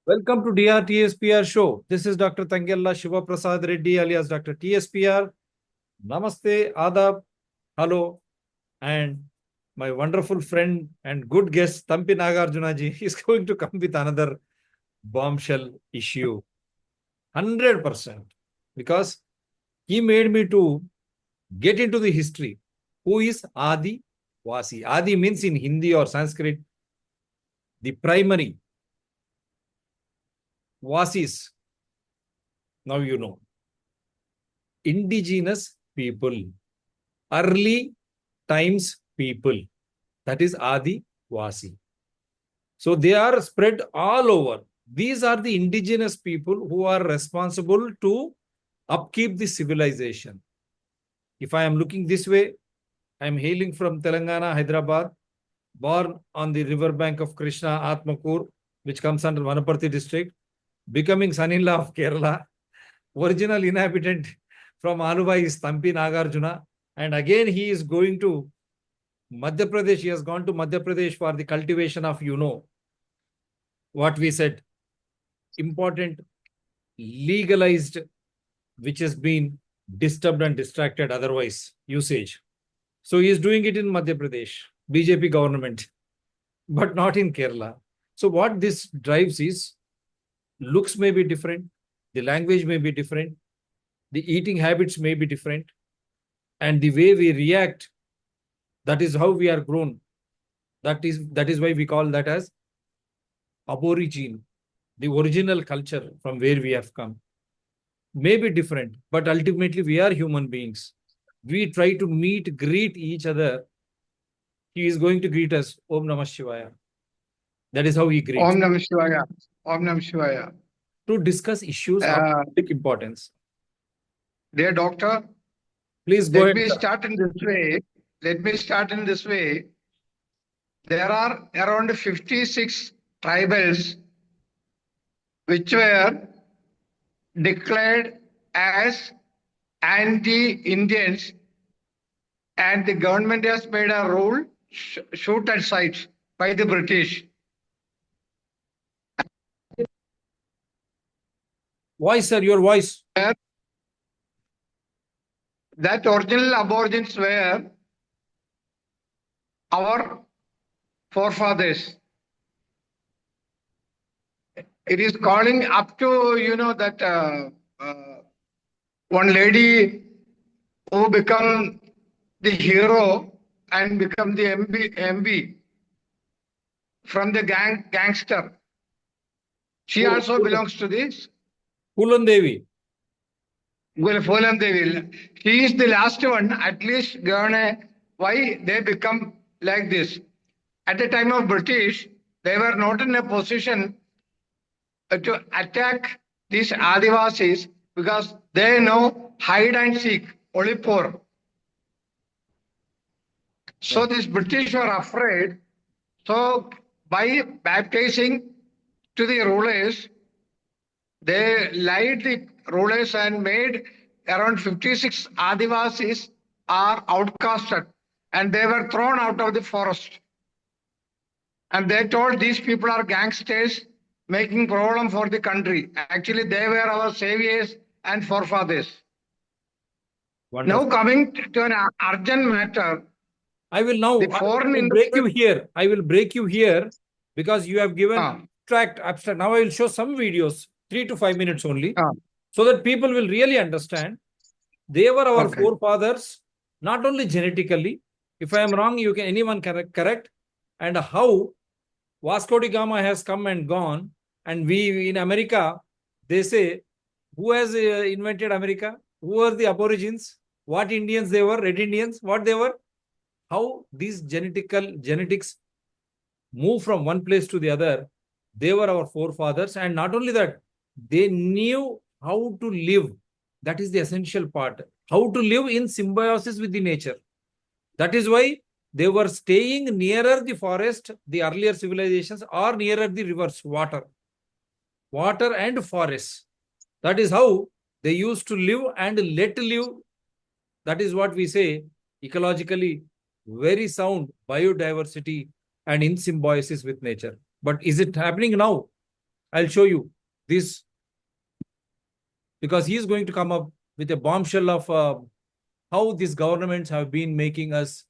Welcome to DRTSPR show. This is Dr. Tangella Shiva Prasad Reddy alias Dr. TSPR. Namaste, Adab, hello, and my wonderful friend and good guest Thampi Nagarjuna-ji is going to come with another bombshell issue. 100%. Because he made me to get into the history. Who is Adi-Vasi? Adi means in Hindi or Sanskrit, the primary. Vasis. Now you know. Indigenous people. Early times people. That is Adi-Vasi. So they are spread all over. These are the indigenous people who are responsible to upkeep the civilization. If I am looking this way, I am hailing from Telangana, Hyderabad, born on the riverbank of Krishna, Atmakur, which comes under Vanaparthi district, becoming son-in-law of Kerala. Original inhabitant from Aluva is Thampi Nagarjuna. And again, he is going to Madhya Pradesh. He has gone to Madhya Pradesh for the cultivation of, what we said, important, legalized, which has been disturbed and distracted otherwise, usage. So he is doing it in Madhya Pradesh, BJP government, but not in Kerala. So what this drives is, looks may be different, the language may be different, the eating habits may be different, and the way we react, that is how we are grown. That is why we call that as aborigine, the original culture from where we have come. May be different, but ultimately we are human beings. We try to greet each other. He is going to greet us, Om Namah Shivaya. That is how he greets. Om Namah Shivaya. Om Namah Shivaya. To discuss issues of public importance. Dear doctor, please go ahead. Let me start in this way. There are around 56 tribals which were declared as anti-Indians, and the government has made a rule, shoot at sight by the British. Voice, sir, your voice. That original aborigines were our forefathers. It is calling up to, that one lady who become the hero and become the MB from the gangster. She also belongs to this. Phulan Devi. Well, Phulan Devi. She is the last one, at least, why they become like this. At the time of British, they were not in a position to attack these Adi-Vasis because they know hide and seek, only poor. So these British were afraid. So by baptizing to the rulers, they lied the rulers and made around 56 Adi-Vasis are outcasted, and they were thrown out of the forest. And they told these people are gangsters making problem for the country. Actually, they were our saviors and forefathers. Wonderful. Now coming to an urgent matter. I will break you here. I will break you here because you have given abstract. Now I will show some videos, 3 to 5 minutes only, so that people will really understand. They were our forefathers, not only genetically. If I am wrong, anyone can correct. And how Vasco da Gama has come and gone. And we in America, they say, who has invented America? Who are the aborigines? What Indians they were? Red Indians? What they were? How these genetics move from one place to the other. They were our forefathers. And not only that, they knew how to live. That is the essential part. How to live in symbiosis with the nature. That is why they were staying nearer the forest, the earlier civilizations, or nearer the rivers, water and forests. That is how they used to live and let live. That is what we say, ecologically very sound biodiversity and in symbiosis with nature. But is it happening now? I'll show you this because he is going to come up with a bombshell of how these governments have been making us.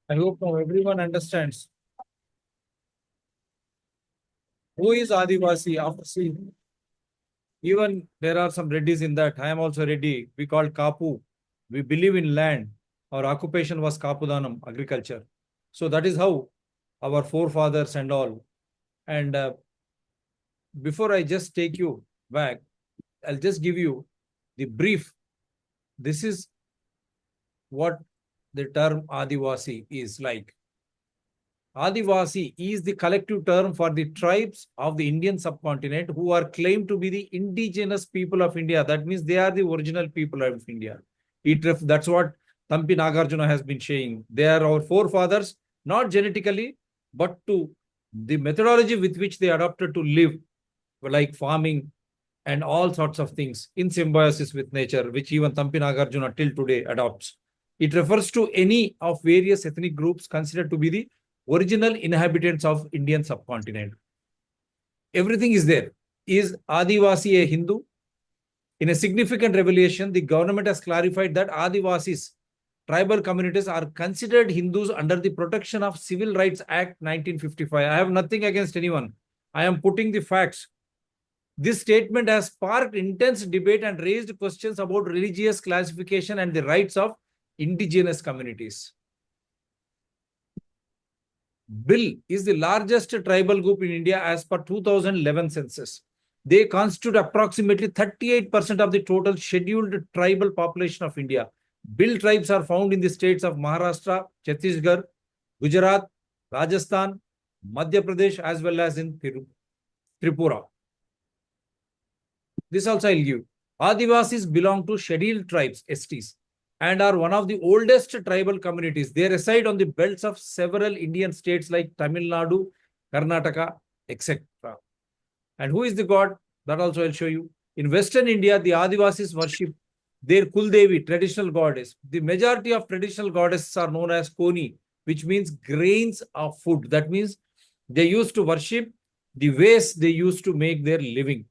I hope now everyone understands who is Adivasi after seeing. Even there are some Reddis in that. I am also Reddy. We called Kapu. We believe in land. Our occupation was Kapudanam, agriculture. So that is how our forefathers and all. And before I just take you back, I'll just give you the brief. This is what the term Adivasi is like. Adivasi is the collective term for the tribes of the Indian subcontinent who are claimed to be the indigenous people of India. That means they are the original people of India. That's what Thampi Nagarjuna has been saying. They are our forefathers, not genetically, but to the methodology with which they adopted to live, like farming and all sorts of things in symbiosis with nature, which even Thampi Nagarjuna till today adopts. It refers to any of various ethnic groups considered to be the original inhabitants of Indian subcontinent. Everything is there. Is Adivasi a Hindu? In a significant revelation, the government has clarified that Adivasis, tribal communities, are considered Hindus under the Protection of Civil Rights Act 1955. I have nothing against anyone. I am putting the facts. This statement has sparked intense debate and raised questions about religious classification and the rights of indigenous communities. Bill is the largest tribal group in India as per 2011 census. They constitute approximately 38% of the total scheduled tribal population of India. Bill tribes are found in the states of Maharashtra, Chhattisgarh, Gujarat, Rajasthan, Madhya Pradesh, as well as in Tripura. This also I'll give. Adivasis belong to scheduled tribes, STs, and are one of the oldest tribal communities. They reside on the belts of several Indian states like Tamil Nadu, Karnataka, etc. And who is the god? That also I'll show you. In Western India, the Adivasis worship their Kuldevi, traditional goddess. The majority of traditional goddesses are known as Koni, which means grains of food. That means they used to worship the ways they used to make their living.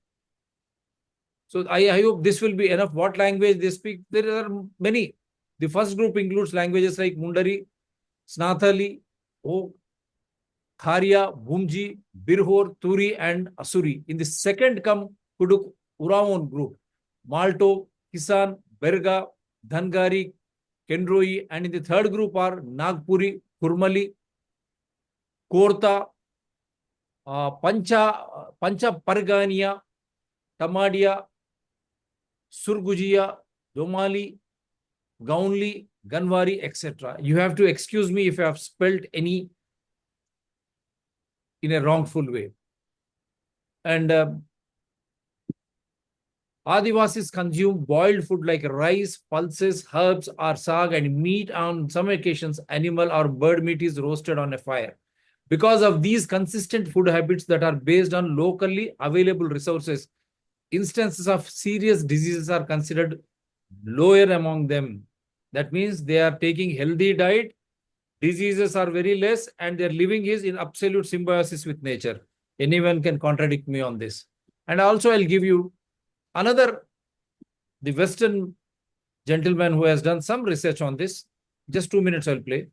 So I hope this will be enough. What language they speak? There are many. The first group includes languages like Mundari, Snathali, Kharia, Bhumji, Birhor, Turi, and Asuri. In the second come Kuduk Uravon group, Malto, Kisan, Berga, Dhangari, Kendroi, and in the third group are Nagpuri, Kurmali, Korta, Pancha Pargania, Tamadia, Surgujiya, Domali, Gaunli, Ganwari, etc. You have to excuse me if I have spelled any in a wrongful way. And Adivasis consume boiled food like rice, pulses, herbs, or sag, and meat. On some occasions, animal or bird meat is roasted on a fire. Because of these consistent food habits that are based on locally available resources, instances of serious diseases are considered lower among them. That means they are taking healthy diet, diseases are very less, and their living is in absolute symbiosis with nature. Anyone can contradict me on this. And also, I'll give you another, the Western gentleman who has done some research on this. Just 2 minutes, I'll play.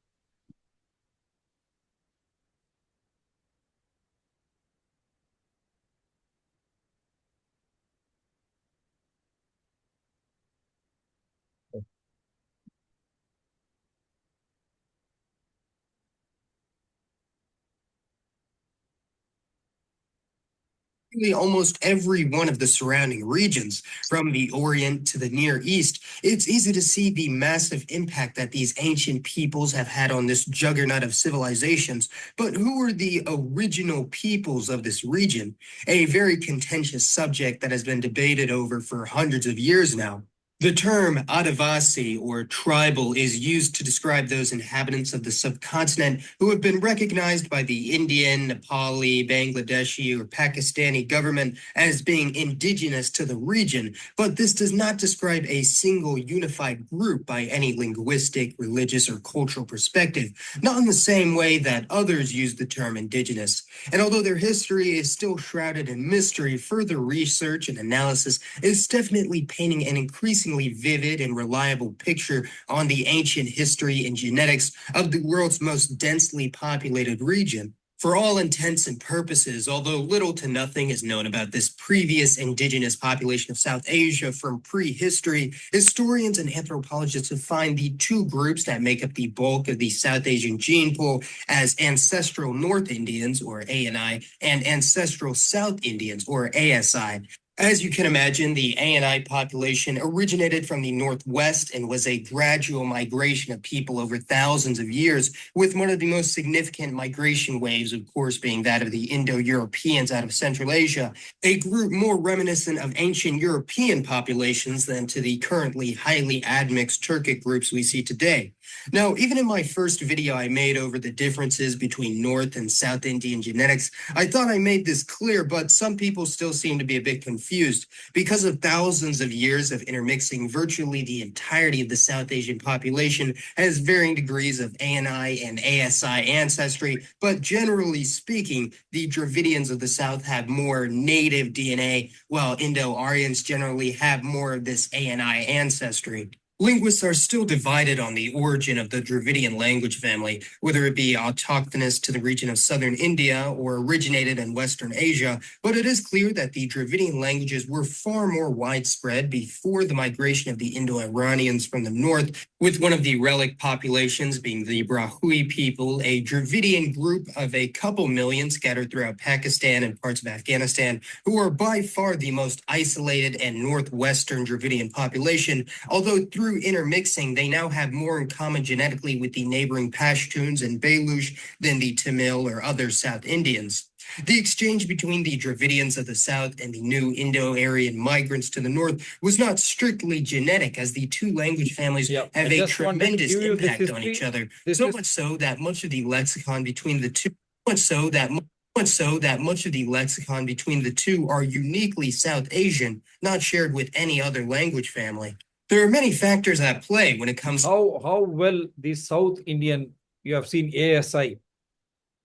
Almost every one of the surrounding regions, from the Orient to the Near East, it's easy to see the massive impact that these ancient peoples have had on this juggernaut of civilizations. But who are the original peoples of this region? A very contentious subject that has been debated over for hundreds of years now. The term Adi-Vasi, or tribal, is used to describe those inhabitants of the subcontinent who have been recognized by the Indian, Nepali, Bangladeshi, or Pakistani government as being indigenous to the region, but this does not describe a single unified group by any linguistic, religious, or cultural perspective, not in the same way that others use the term indigenous. And although their history is still shrouded in mystery, further research and analysis is definitely painting an increasingly vivid and reliable picture on the ancient history and genetics of the world's most densely populated region. For all intents and purposes, although little to nothing is known about this previous indigenous population of South Asia from prehistory, historians and anthropologists have found the two groups that make up the bulk of the South Asian gene pool as ancestral North Indians, or ANI, and ancestral South Indians, or ASI. As you can imagine, the ANI population originated from the Northwest and was a gradual migration of people over thousands of years, with one of the most significant migration waves, of course, being that of the Indo-Europeans out of Central Asia, a group more reminiscent of ancient European populations than to the currently highly admixed Turkic groups we see today. Now, even in my first video I made over the differences between North and South Indian genetics, I thought I made this clear, but some people still seem to be a bit confused. Because of thousands of years of intermixing, virtually the entirety of the South Asian population has varying degrees of ANI and ASI ancestry, but generally speaking, the Dravidians of the South have more native DNA, while Indo-Aryans generally have more of this ANI ancestry. Linguists are still divided on the origin of the Dravidian language family, whether it be autochthonous to the region of southern India or originated in Western Asia, but it is clear that the Dravidian languages were far more widespread before the migration of the Indo-Iranians from the north, with one of the relic populations being the Brahui people, a Dravidian group of a couple million scattered throughout Pakistan and parts of Afghanistan, who are by far the most isolated and northwestern Dravidian population, although through intermixing, they now have more in common genetically with the neighboring Pashtuns and Baluch than the Tamil or other South Indians. The exchange between the Dravidians of the South and the new Indo-Aryan migrants to the North was not strictly genetic, as the two language families have a tremendous impact on each other, so much so that much of the lexicon between the two much of the lexicon between the two are uniquely South Asian, not shared with any other language family. There are many factors at play when it comes how well the South Indian, you have seen ASI,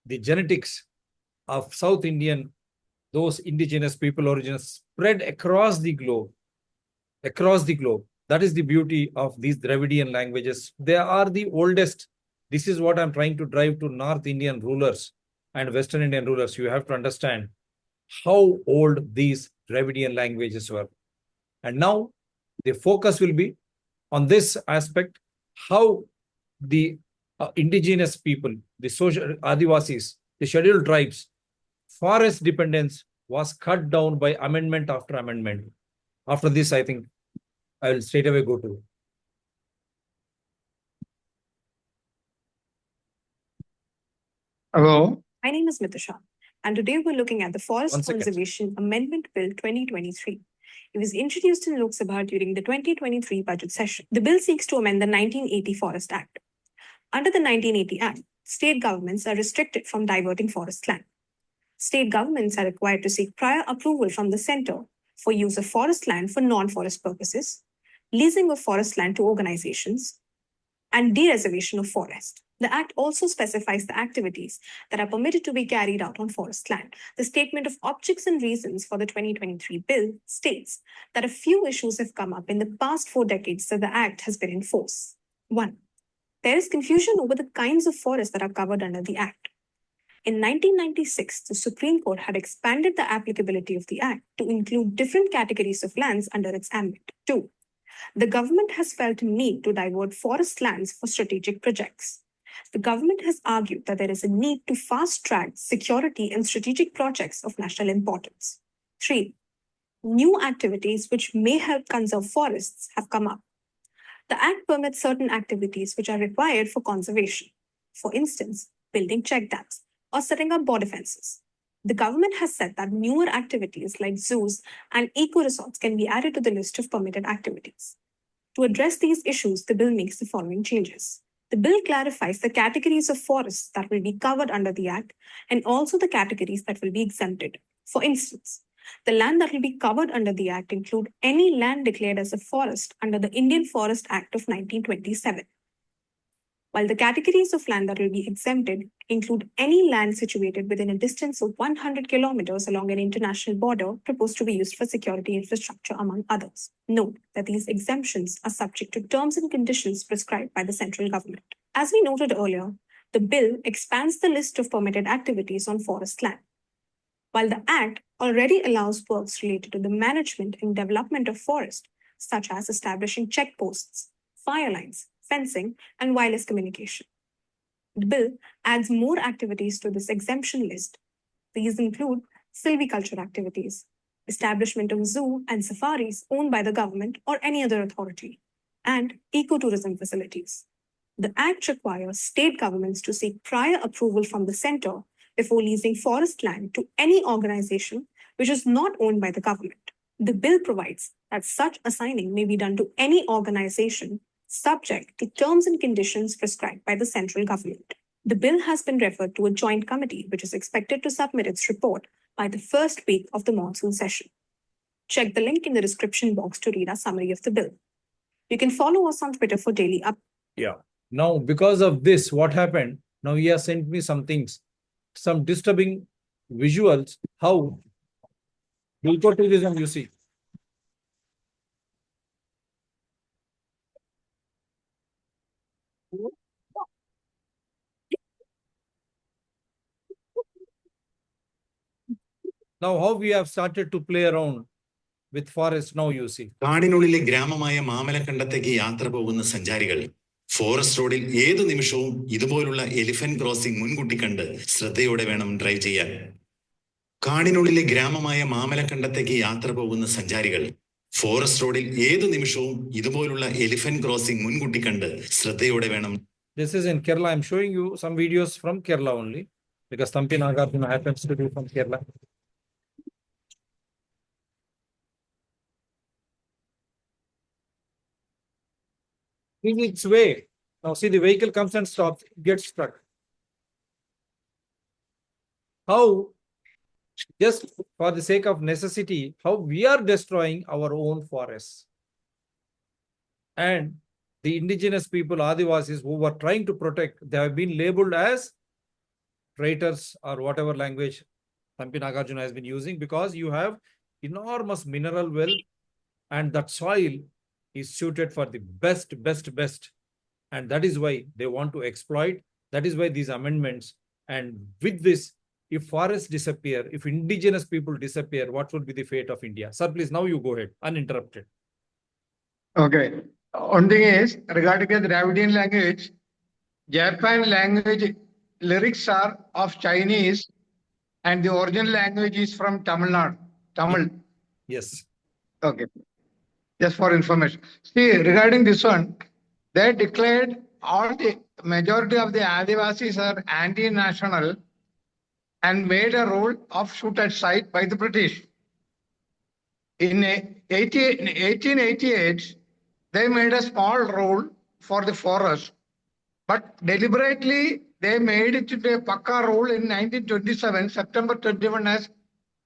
the genetics of South Indian, those indigenous people origins spread across the globe. Across the globe. That is the beauty of these Dravidian languages. They are the oldest. This is what I'm trying to drive to North Indian rulers and Western Indian rulers. You have to understand how old these Dravidian languages were. And now the focus will be on this aspect, how the indigenous people, the social Adivasis, the scheduled tribes, forest dependence was cut down by amendment after amendment. After this, I think I will straight away go to. Hello. My name is Mitusha, and today we're looking at the Forest Conservation Amendment Bill 2023. It was introduced in Lok Sabha during the 2023 budget session. The bill seeks to amend the 1980 Forest Act. Under the 1980 Act, state governments are restricted from diverting forest land. State governments are required to seek prior approval from the center for use of forest land for non-forest purposes, leasing of forest land to organizations, and dereservation of forest. The Act also specifies the activities that are permitted to be carried out on forest land. The Statement of Objects and Reasons for the 2023 bill states that a few issues have come up in the past 4 decades that the Act has been in force. 1. There is confusion over the kinds of forests that are covered under the Act. In 1996, the Supreme Court had expanded the applicability of the Act to include different categories of lands under its ambit. 2. The government has felt a need to divert forest lands for strategic projects. The government has argued that there is a need to fast-track security and strategic projects of national importance. 3. New activities which may help conserve forests have come up. The Act permits certain activities which are required for conservation. For instance, building check dams or setting up border fences. The government has said that newer activities like zoos and eco-resorts can be added to the list of permitted activities. To address these issues, the bill makes the following changes. The bill clarifies the categories of forests that will be covered under the Act and also the categories that will be exempted. For instance, the land that will be covered under the Act include any land declared as a forest under the Indian Forest Act of 1927. While the categories of land that will be exempted include any land situated within a distance of 100 kilometers along an international border proposed to be used for security infrastructure, among others. Note that these exemptions are subject to terms and conditions prescribed by the central government. As we noted earlier, the bill expands the list of permitted activities on forest land. While the Act already allows works related to the management and development of forest, such as establishing checkposts, fire lines, fencing, and wireless communication. The bill adds more activities to this exemption list. These include silviculture activities, establishment of zoo and safaris owned by the government or any other authority, and ecotourism facilities. The Act requires state governments to seek prior approval from the center before leasing forest land to any organization which is not owned by the government. The bill provides that such assigning may be done to any organization subject to terms and conditions prescribed by the central government. The bill has been referred to a joint committee which is expected to submit its report by the first week of the monsoon session. Check the link in the description box to read our summary of the bill. You can follow us on Twitter for daily updates. Yeah. Now, because of this, what happened? Now he has sent me some things, some disturbing visuals. How? We'll go to this and you see. Now, how we have started to play around with forest, now you see. കാടിനുള്ളിലെ ഗ്രാമമായ മാമലക്കണ്ടത്തേക്ക് യാത്ര പോകുന്ന സഞ്ചാരികൾ forest റോഡിൽ ഏതു നിമിഷവും ഇതുപോലുള്ള elephant crossing മുൻകൂട്ടി കണ്ട് ശ്രദ്ധയോടെ വേണം ഡ്രൈവ് ചെയ്യാൻ. കാടിനുള്ളിലെ ഗ്രാമമായ മാമലക്കണ്ടത്തേക്ക് യാത്ര പോകുന്ന സഞ്ചാരികൾ ഫോറസ്റ്റ് റോഡിൽ ഏതു നിമിഷവും ഇതുപോലുള്ള എലിഫന്റ് ക്രോസിംഗ് മുൻകൂട്ടി കണ്ട് ശ്രദ്ധയോടെ വേണം. This is in Kerala. I'm showing you some videos from Kerala only because Thampi Nagarjuna happens to be from Kerala. In its way. Now see, the vehicle comes and stops, it gets stuck. How, just for the sake of necessity, how we are destroying our own forests. And the indigenous people, Adi-Vasis, who were trying to protect, they have been labeled as traitors or whatever language Thampi Nagarjuna has been using, because you have enormous mineral wealth and that soil is suited for the best. And that is why they want to exploit. That is why these amendments. And with this, if forests disappear, if indigenous people disappear, what will be the fate of India? Sir, please, now you go ahead, uninterrupted. Okay. One thing is, regarding the Dravidian language, Japan language lyrics are of Chinese and the original language is from Tamil Nadu. Tamil. Yes. Okay. Just for information. See, regarding this one, they declared all the majority of the Adi-Vasis are anti-national and made a rule of shoot at sight by the British. In 1888, they made a small rule for the forest, but deliberately they made it into a Pakka rule in 1927, September 21, as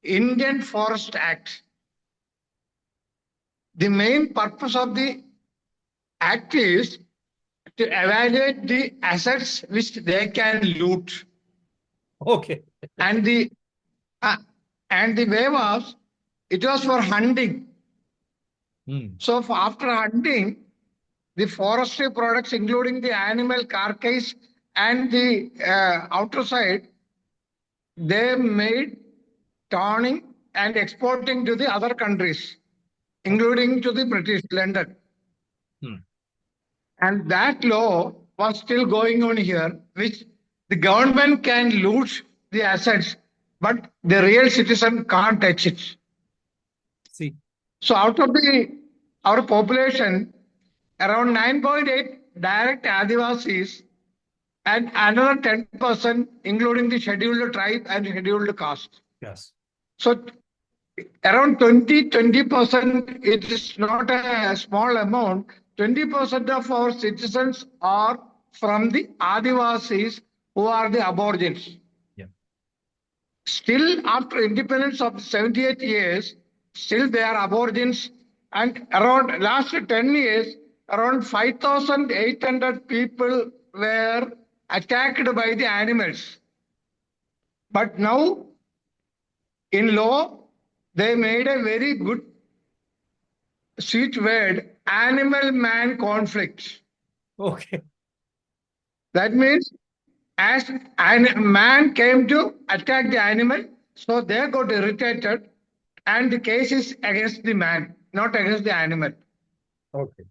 Indian Forest Act. The main purpose of the act is to evaluate the assets which they can loot. Okay. And the way was, it was for hunting. So after hunting, the forestry products, including the animal carcass and the outer side, they made turning and exporting to the other countries, including to the British, London. And that law was still going on here, which the government can loot the assets, but the real citizen can't touch it. See. So out of our population, around 9.8 direct Adi-Vasis and another 10%, including the scheduled tribe and scheduled caste. Yes. So around 20%, it is not a small amount. 20% of our citizens are from the Adi-Vasis, who are the aborigines. Yeah. Still, after independence of 78 years, still they are aborigines. And around last 10 years, around 5,800 people were attacked by the animals. But now, in law, they made a very good sweet word, animal-man conflict. Okay. That means as a man came to attack the animal, so they got irritated, and the case is against the man, not against the animal. Okay.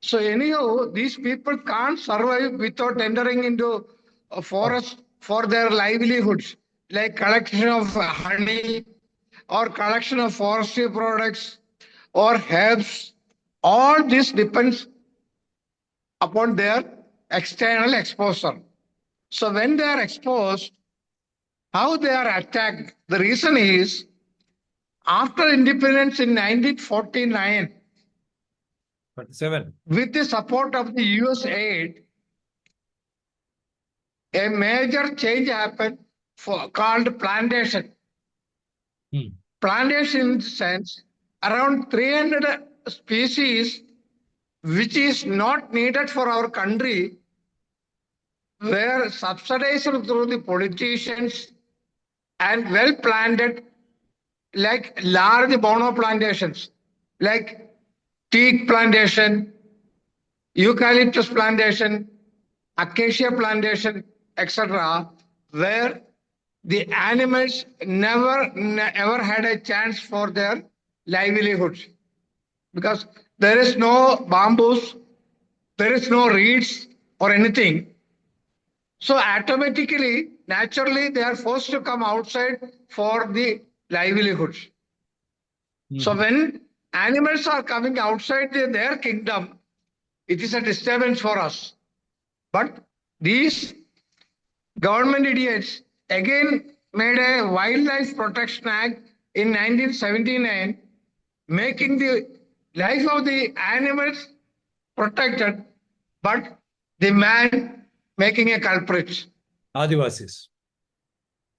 So anyhow, these people can't survive without entering into a forest for their livelihoods, like collection of honey or collection of forestry products or herbs. All this depends upon their external exposure. So when they are exposed, how they are attacked? The reason is, after independence in 1949, 47. with the support of the US aid, a major change happened called plantation. Plantation in the sense, around 300 species which is not needed for our country were subsidized through the politicians and well planted, like large mono plantations, like teak plantation, eucalyptus plantation, acacia plantation, etc., where the animals ever had a chance for their livelihoods, because there is no bamboos, there is no reeds or anything. So automatically, naturally, they are forced to come outside for the livelihoods. So when animals are coming outside their kingdom, it is a disturbance for us. But these government idiots again made a Wildlife Protection Act in 1979, making the life of the animals protected, but the man making a culprit. Adi-Vasis.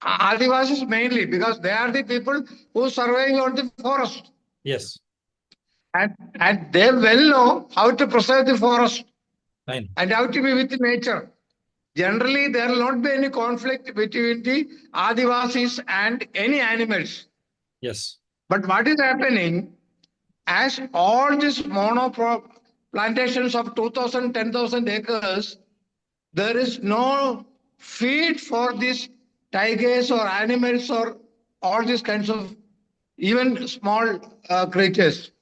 Adi-Vasis mainly, because they are the people who survive on the forest. Yes. And they well know how to preserve the forest. Fine. And how to be with nature. Generally, there will not be any conflict between the Adi-Vasis and any animals. Yes. But what is happening, as all these plantations of 2,000, 10,000 acres, there is no feed for these tigers or animals or all these kinds of even small creatures.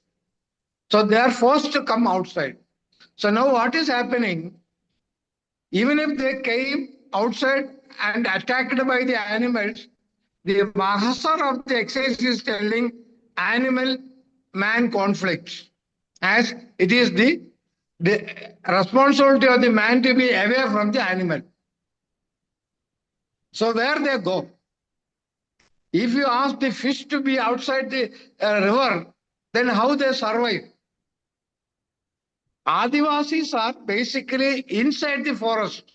So they are forced to come outside. So now what is happening, even if they came outside and attacked by the animals, the Mahasar of the exercise is telling animal-man conflict, as it is the responsibility of the man to be away from the animal. So where they go, If you ask the fish to be outside the river, then how they survive? Adivasis are basically inside the forest,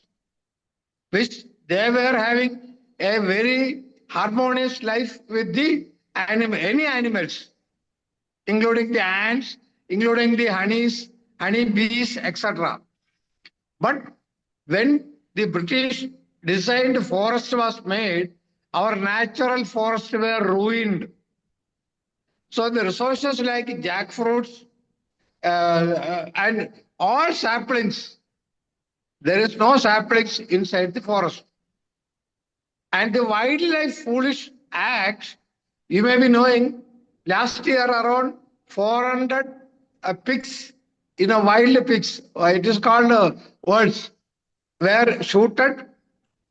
which they were having a very harmonious life with the any animals, including the ants, including the honey bees, etc. But when the British designed forest was made, our natural forests were ruined. So the resources like jackfruits and all saplings, there is no saplings inside the forest. And the Wildlife Foolish Act, you may be knowing, last year around 400 pigs, wild pigs, it is called words, were shooted,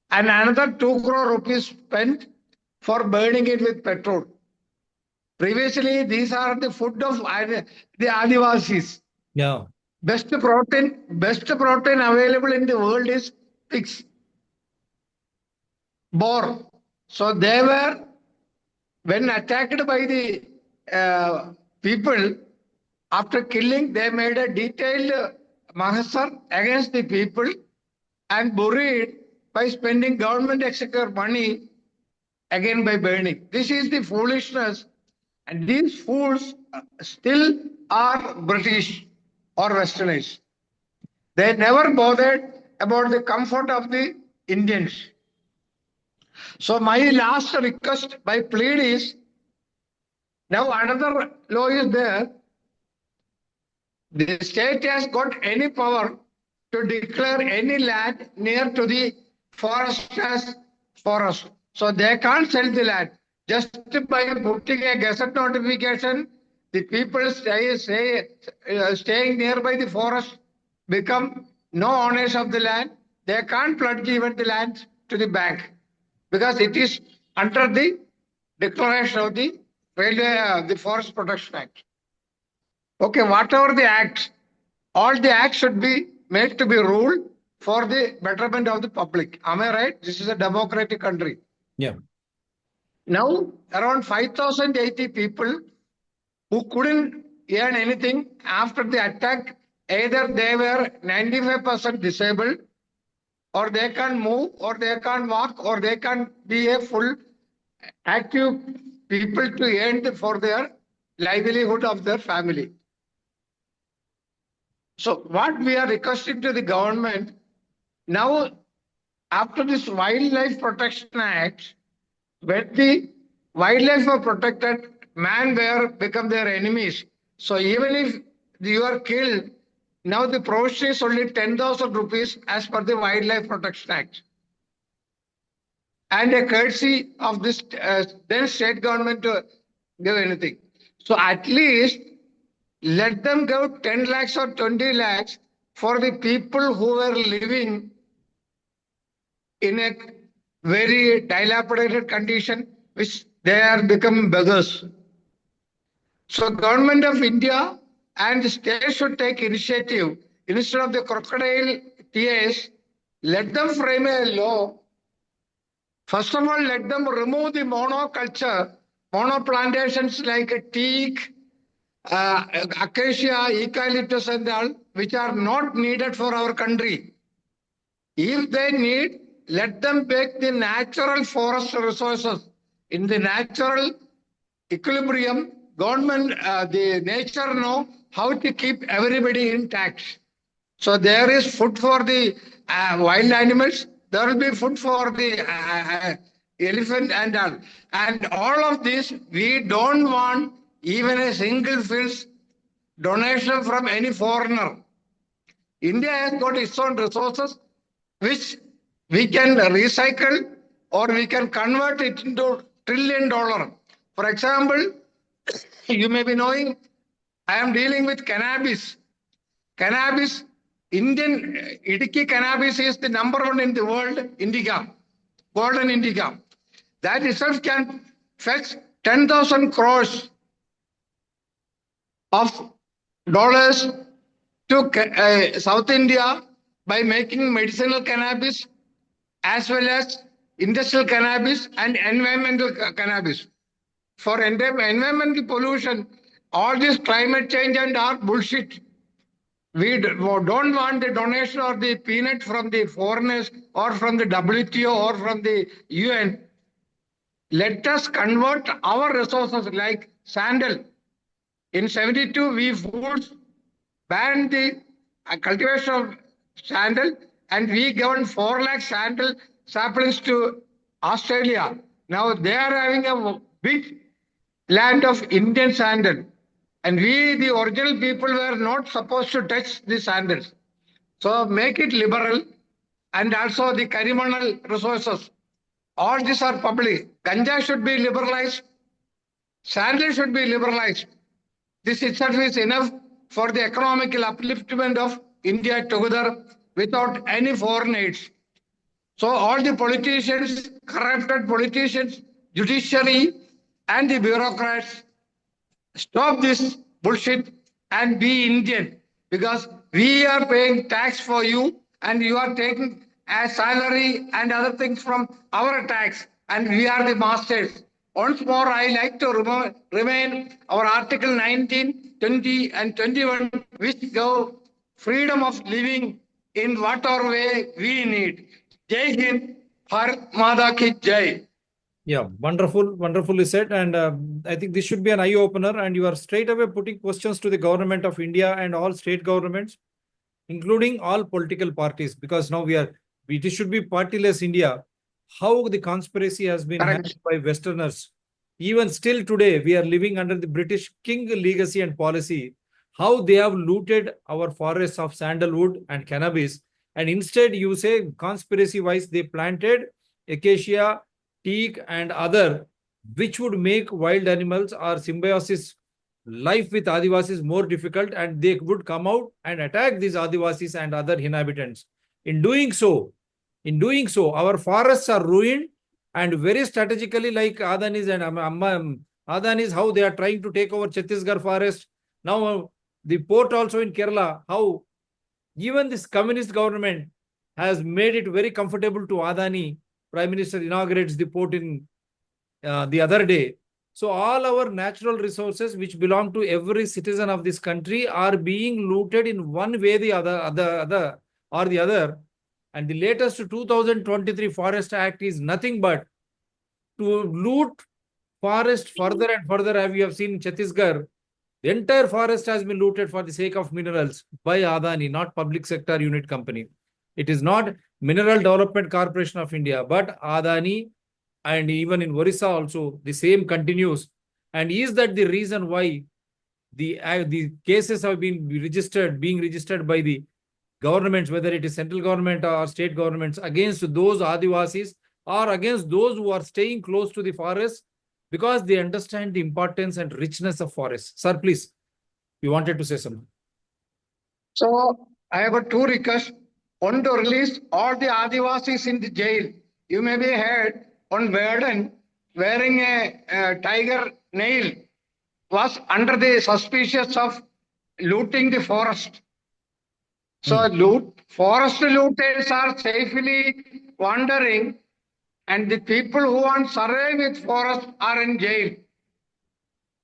and another 2 crore rupees spent for burning it with petrol. Previously, these are the food of the Adi-Vasis. Yeah. Best protein available in the world is pigs, boar. So they were, when attacked by the people, after killing, they made a detailed mahasar against the people and buried by spending government exchequer money, again by burning. This is the foolishness. And these fools still are British or Westerners. They never bothered about the comfort of the Indians. So my last request, my plea is, now another law is there. The state has got any power to declare any land near to the forest as forest. So they can't sell the land. Just by putting a gazette notification, the people staying nearby the forest become no owners of the land. They can't pledge even the land to the bank because it is under the declaration of the the Forest Protection Act. Okay, whatever the acts, all the acts should be made to be ruled for the betterment of the public. Am I right? This is a democratic country. Yeah. Now, around 5,080 people who couldn't earn anything after the attack, either they were 95% disabled, or they can't move, or they can't walk, or they can't be a full active people to earn for their livelihood of their family. So what we are requesting to the government, now after this Wildlife Protection Act, when the wildlife are protected, man will become their enemies. So even if you are killed, now the provision is only 10,000 rupees as per the Wildlife Protection Act. And a courtesy of this then state government to give anything. So at least let them give 10 lakhs or 20 lakhs for the people who were living in a very dilapidated condition, which they are becoming beggars. So government of India and the state should take initiative. Instead of the crocodile tears, let them frame a law. First of all, let them remove the monoculture, monoplantations like teak, acacia, eucalyptus and all, which are not needed for our country. If they need, let them take the natural forest resources. In the natural equilibrium, government, the nature know how to keep everybody intact. So there is food for the wild animals. There will be food for the elephant and all. And all of this, we don't want even a single fils donation from any foreigner. India has got its own resources, which we can recycle or we can convert it into $1 trillion. For example, you may be knowing, I am dealing with cannabis. Cannabis, Indian Idiki cannabis is the #1 in the world, indica, golden indica. That itself can fetch 10,000 crores of dollars to South India by making medicinal cannabis as well as industrial cannabis and environmental cannabis. For environmental pollution, all this climate change and our bullshit. We don't want the donation or the peanut from the foreigners or from the WTO or from the UN. Let us convert our resources like sandal. In 72, we fools banned the cultivation of sandal and we given 4 lakh sandal saplings to Australia. Now they are having a big land of Indian sandal. And we, the original people, were not supposed to touch the sandals. So make it liberal and also the Karimanal resources. All these are public. Ganja should be liberalized. Sandal should be liberalized. This itself is enough for the economical upliftment of India together without any foreign aids. So all the politicians, corrupted politicians, judiciary, and the bureaucrats, stop this bullshit and be Indian, because we are paying tax for you and you are taking a salary and other things from our tax and we are the masters. Once more, I like to remain our Article 19, 20 and 21, which go freedom of living in whatever way we need. Jai Hind, Bharat Mata Ki Jai. Yeah, wonderfully said. And I think this should be an eye-opener. And you are straight away putting questions to the government of India and all state governments, including all political parties, because now it should be partyless India. How the conspiracy has been handled by Westerners. Even still today, we are living under the British King legacy and policy. How they have looted our forests of sandalwood and cannabis. And instead, you say conspiracy-wise, they planted acacia, teak and other, which would make wild animals or symbiosis life with Adi-Vasis more difficult, and they would come out and attack these Adi-Vasis and other inhabitants. In doing so, our forests are ruined, and very strategically, like Adanis and Adanis, how they are trying to take over Chhattisgarh forest. Now, the port also in Kerala, how even this communist government has made it very comfortable to Adani. Prime Minister inaugurates the port in the other day. So all our natural resources which belong to every citizen of this country are being looted in one way the other. And the latest 2023 Forest Act is nothing but to loot forest further and further. As we have seen in Chhattisgarh, the entire forest has been looted for the sake of minerals by Adani, not public sector unit company. It is not Mineral Development Corporation of India, but Adani, and even in Orissa also, the same continues. And is that the reason why the cases have been being registered by the governments, whether it is central government or state governments, against those Adi-Vasis or against those who are staying close to the forest, because they understand the importance and richness of forests? Sir, please, you wanted to say something. So I have got 2 requests. One, to release all the Adi-Vasis in the jail. You may be heard on Verden wearing a tiger nail was under the suspicious of looting the forest. So forest looters are safely wandering, and the people who want to survive with forest are in jail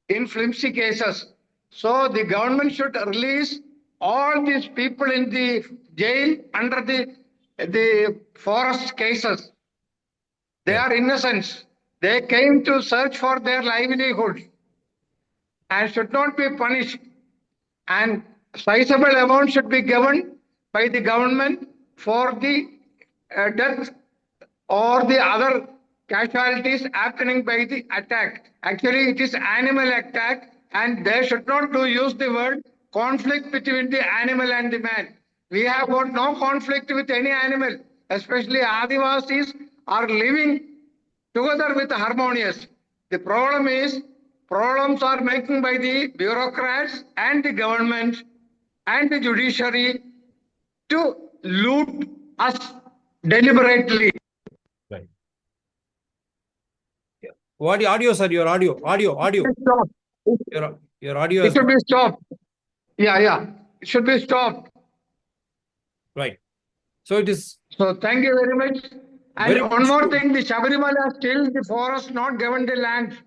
in flimsy cases. So the government should release all these people in the jail under the forest cases. They are innocents. They came to search for their livelihood and should not be punished. And sizable amount should be given by the government for the death or the other casualties happening by the attack. Actually, it is animal attack, and they should not use the word conflict between the animal and the man. We have got no conflict with any animal, especially Adi-Vasis are living together with harmonious. The problem is, problems are making by the bureaucrats and the government and the judiciary to loot us deliberately. Right. What audio, sir? Your audio. Your audio. It should be stopped. Yeah. It should be stopped. Right. So it is. So thank you very much. And Very one more true. thing, the Shabarimala still the forest not given the land.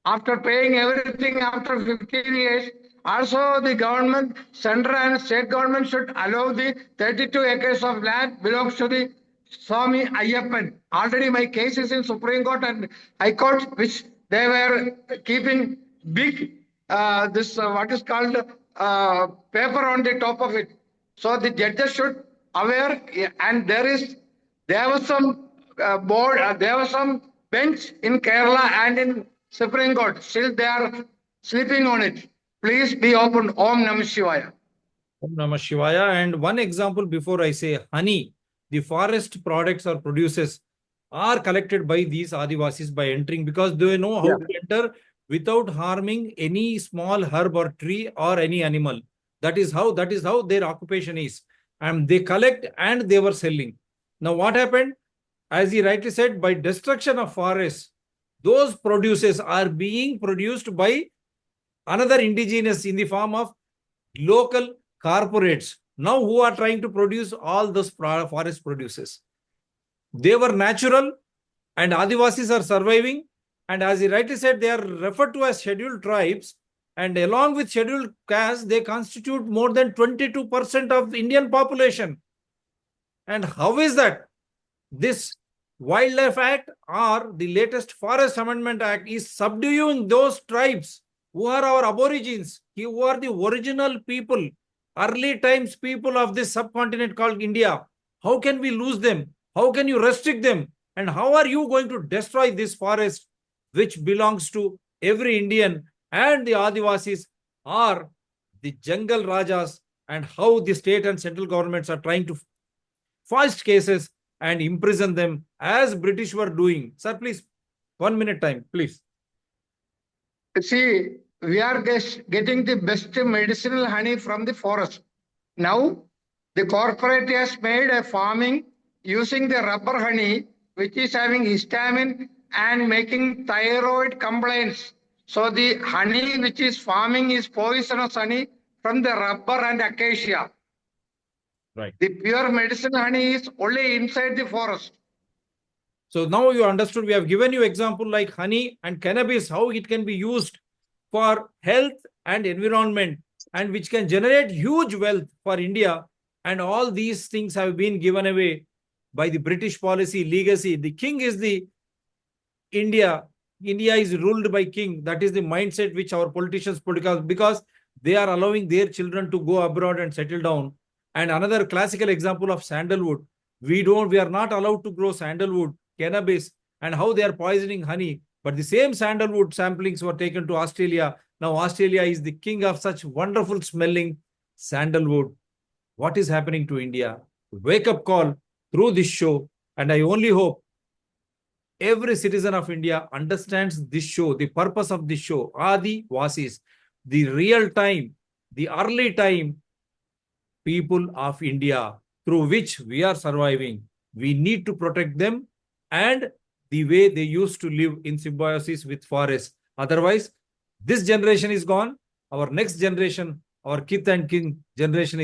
After paying everything after 15 years, also the government, central and state government should allow the 32 acres of land belongs to the Swami Ayyappan. Already my case is in Supreme Court and High Court, which they were keeping big, what is called paper on the top of it. So the judges should aware, and there was some board, there was some bench in Kerala and in Supreme Court. Still they are sleeping on it. Please be open. Om Namah Shivaya. Om Namah Shivaya. And one example before I say honey, the forest products or produces are collected by these Adivasis by entering because they know how to enter without harming any small herb or tree or any animal. That is how their occupation is. And they collect and they were selling. Now what happened? As he rightly said, by destruction of forests, those produces are being produced by another indigenous in the form of local corporates now who are trying to produce all those forest produces. They were natural and Adivasis are surviving. And as he rightly said, they are referred to as scheduled tribes. And along with scheduled castes, they constitute more than 22% of Indian population. And how is that? This Wildlife Act or the latest Forest Amendment Act is subduing those tribes who are our aborigines, who are the original people, early times people of this subcontinent called India. How can we lose them? How can you restrict them? And how are you going to destroy this forest which belongs to every Indian and the Adivasis or the jungle Rajas, and how the state and central governments are trying to foist cases and imprison them as British were doing. Sir, please, 1 minute time, please. See, we are getting the best medicinal honey from the forest. Now, the corporate has made a farming using the rubber honey, which is having histamine and making thyroid complaints. So the honey which is farming is poisonous honey from the rubber and acacia. Right. The pure medicinal honey is only inside the forest. So now you understood. We have given you example like honey and cannabis, how it can be used for health and environment, and which can generate huge wealth for India. And all these things have been given away by the British policy legacy. The king is the India. India is ruled by king. That is the mindset which our politicians put, because they are allowing their children to go abroad and settle down. And another classical example of sandalwood. We are not allowed to grow sandalwood, cannabis, and how they are poisoning honey. But the same sandalwood samplings were taken to Australia. Now Australia is the king of such wonderful smelling sandalwood. What is happening to India? Wake up call through this show. And I only hope every citizen of India understands this show, the purpose of this show, Adi-Vasis, the real time, the early time people of India through which we are surviving. We need to protect them and the way they used to live in symbiosis with forests. Otherwise, this generation is gone. Our next generation, our kith and kin generation is